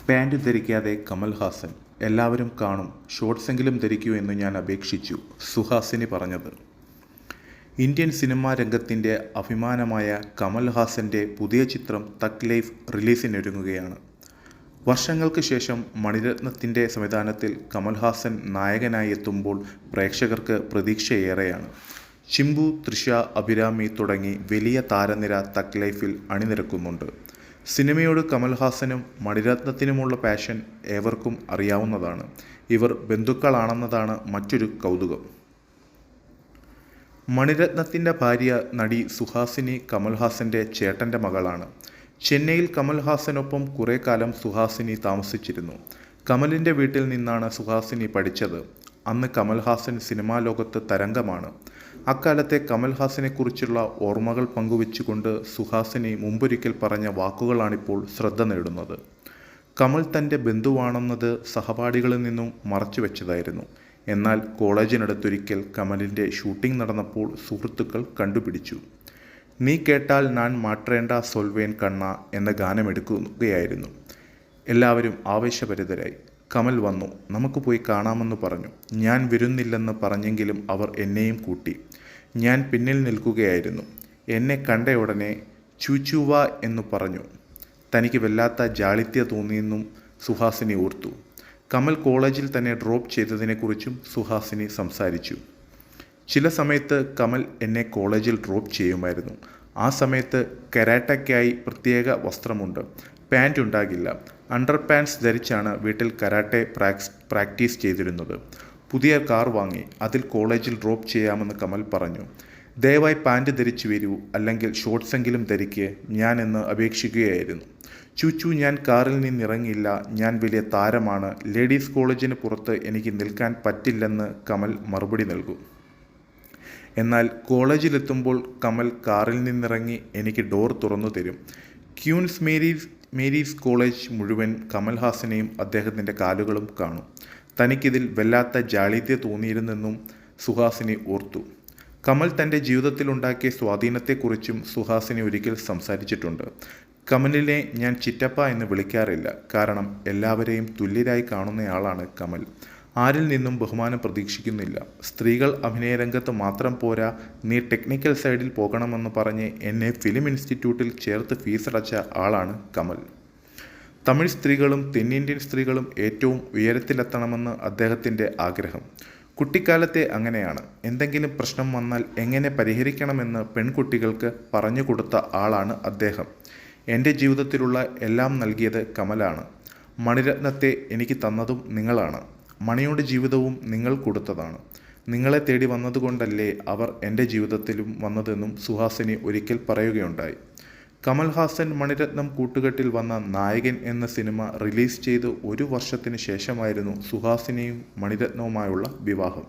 Pant ധരിക്കാതെ കമൽ ഹാസൻ. എല്ലാവരും കാണും, ഷോർട്ട്സെങ്കിലും ധരിക്കൂ എന്ന് ഞാൻ അപേക്ഷിച്ചു. സുഹാസിനി പറഞ്ഞത്. ഇന്ത്യൻ സിനിമാ രംഗത്തിൻ്റെ അഭിമാനമായ കമൽ ഹാസൻ്റെ പുതിയ ചിത്രം തഗ് ലൈഫ് റിലീസിനൊരുങ്ങുകയാണ്. വർഷങ്ങൾക്ക് ശേഷം മണിരത്നത്തിൻ്റെ സംവിധാനത്തിൽ കമൽ ഹാസൻ നായകനായി എത്തുമ്പോൾ പ്രേക്ഷകർക്ക് പ്രതീക്ഷയേറെയാണ്. ചിമ്പു, തൃഷ, അഭിരാമി തുടങ്ങി വലിയ താരനിര തഗ് ലൈഫിൽ അണിനിരക്കുന്നുണ്ട്. സിനിമയോട് കമൽ ഹാസനും മണിരത്നത്തിനുമുള്ള പാഷൻ ഏവർക്കും അറിയാവുന്നതാണ്. ഇവർ ബന്ധുക്കളാണെന്നതാണ് മറ്റൊരു കൗതുകം. മണിരത്നത്തിൻ്റെ ഭാര്യ നടി സുഹാസിനി കമൽ ഹാസൻ്റെ ചേട്ടൻ്റെ മകളാണ്. ചെന്നൈയിൽ കമൽ ഹാസനൊപ്പം കുറേ കാലം സുഹാസിനി താമസിച്ചിരുന്നു. കമലിൻ്റെ വീട്ടിൽ നിന്നാണ് സുഹാസിനി പഠിച്ചത്. അന്ന് കമൽ ഹാസൻ സിനിമാ ലോകത്ത് തരംഗമാണ്. അക്കാലത്തെ കമൽ ഹാസനെക്കുറിച്ചുള്ള ഓർമ്മകൾ പങ്കുവെച്ചുകൊണ്ട് സുഹാസിനി മുമ്പൊരിക്കൽ പറഞ്ഞ വാക്കുകളാണിപ്പോൾ ശ്രദ്ധ നേടുന്നത്. കമൽ തൻ്റെ ബന്ധുവാണെന്നത് സഹപാഠികളിൽ നിന്നും മറച്ചുവെച്ചതായിരുന്നു. എന്നാൽ കോളേജിനടുത്തൊരിക്കൽ കമലിൻ്റെ ഷൂട്ടിംഗ് നടന്നപ്പോൾ സുഹൃത്തുക്കൾ കണ്ടുപിടിച്ചു. നീ കേട്ടാൽ ഞാൻ മാട്രേണ്ട സൊൽവേൻ കണ്ണ എന്ന ഗാനമെടുക്കുകയായിരുന്നു. എല്ലാവരും ആവേശഭരിതരായി. കമൽ വന്നു. നമുക്ക് പോയി കാണാമെന്ന് പറഞ്ഞു. ഞാൻ വരുന്നില്ലെന്ന് പറഞ്ഞെങ്കിലും അവർ എന്നെയും കൂട്ടി. ഞാൻ പിന്നിൽ നിൽക്കുകയായിരുന്നു. എന്നെ കണ്ടയുടനെ ചൂച്ചൂവ എന്നു പറഞ്ഞു. തനിക്ക് വല്ലാത്ത ജാളിത്യ തോന്നിയെന്നും സുഹാസിനി ഓർത്തു. കമൽ കോളേജിൽ തന്നെ ഡ്രോപ്പ് ചെയ്തതിനെക്കുറിച്ചും സുഹാസിനി സംസാരിച്ചു. ചില സമയത്ത് കമൽ എന്നെ കോളേജിൽ ഡ്രോപ്പ് ചെയ്യുമായിരുന്നു. ആ സമയത്ത് കരാട്ടയ്ക്കായി പ്രത്യേക വസ്ത്രമുണ്ട്. പാൻറ് ഉണ്ടാകില്ല. അണ്ടർ പാൻസ് ധരിച്ചാണ് വീട്ടിൽ കരാട്ടെ പ്രാക്ടീസ് ചെയ്തിരുന്നത്. പുതിയ കാർ വാങ്ങി. അതിൽ കോളേജിൽ ഡ്രോപ്പ് ചെയ്യാമെന്ന് കമൽ പറഞ്ഞു. ദയവായി പാൻറ് ധരിച്ചു വരൂ, അല്ലെങ്കിൽ ഷോർട്ട്സെങ്കിലും ധരിക്ക് ഞാൻ എന്ന് അപേക്ഷിക്കുകയായിരുന്നു. ചുച്ചു, ഞാൻ കാറിൽ നിന്നിറങ്ങില്ല. ഞാൻ വലിയ താരമാണ്. ലേഡീസ് കോളേജിന് പുറത്ത് എനിക്ക് നിൽക്കാൻ പറ്റില്ലെന്ന് കമൽ മറുപടി നൽകും. എന്നാൽ കോളേജിലെത്തുമ്പോൾ കമൽ കാറിൽ നിന്നിറങ്ങി എനിക്ക് ഡോർ തുറന്നു തരും. ക്യൂൻസ് മേരീസ് കോളേജ് മുഴുവൻ കമൽ ഹാസനെയും അദ്ദേഹത്തിൻ്റെ കാലുകളും കാണും. തനിക്കിതിൽ വല്ലാത്ത ജാളിത്യ തോന്നിയിരുന്നെന്നും സുഹാസിനി ഓർത്തു. കമൽ തൻ്റെ ജീവിതത്തിലുണ്ടാക്കിയ സ്വാധീനത്തെക്കുറിച്ചും സുഹാസിനി ഒരിക്കൽ സംസാരിച്ചിട്ടുണ്ട്. കമലിനെ ഞാൻ ചിറ്റപ്പ എന്ന് വിളിക്കാറില്ല. കാരണം എല്ലാവരെയും തുല്യരായി കാണുന്നയാളാണ് കമൽ. ആരിൽ നിന്നും ബഹുമാനം പ്രതീക്ഷിക്കുന്നില്ല. സ്ത്രീകൾ അഭിനയരംഗത്ത് മാത്രം പോരാ, നീ ടെക്നിക്കൽ സൈഡിൽ പോകണമെന്ന് പറഞ്ഞ് എന്നെ ഫിലിം ഇൻസ്റ്റിറ്റ്യൂട്ടിൽ ചേർത്ത് ഫീസടച്ച ആളാണ് കമൽ. തമിഴ് സ്ത്രീകളും തെന്നിന്ത്യൻ സ്ത്രീകളും ഏറ്റവും ഉയരത്തിലെത്തണമെന്ന് അദ്ദേഹത്തിൻ്റെ ആഗ്രഹം. കുട്ടിക്കാലത്തെ അങ്ങനെയാണ്. എന്തെങ്കിലും പ്രശ്നം വന്നാൽ എങ്ങനെ പരിഹരിക്കണമെന്ന് പെൺകുട്ടികൾക്ക് പറഞ്ഞു കൊടുത്ത ആളാണ് അദ്ദേഹം. എൻ്റെ ജീവിതത്തിലുള്ള എല്ലാം നൽകിയത് കമലാണ്. മണിരത്നത്തെ എനിക്ക് തന്നതും നിങ്ങളാണ്. മണിയുടെ ജീവിതവും നിങ്ങൾ കൊടുത്തതാണ്. നിങ്ങളെ തേടി വന്നതുകൊണ്ടല്ലേ അവർ എൻ്റെ ജീവിതത്തിലും വന്നതെന്നും സുഹാസിനി ഒരിക്കൽ പറയുകയുണ്ടായി. കമൽ ഹാസൻ മണിരത്നം കൂട്ടുകെട്ടിൽ വന്ന നായകൻ എന്ന സിനിമ റിലീസ് ചെയ്ത് 1 വർഷത്തിന് ശേഷമായിരുന്നു സുഹാസിനിയും മണിരത്നവുമായുള്ള വിവാഹം.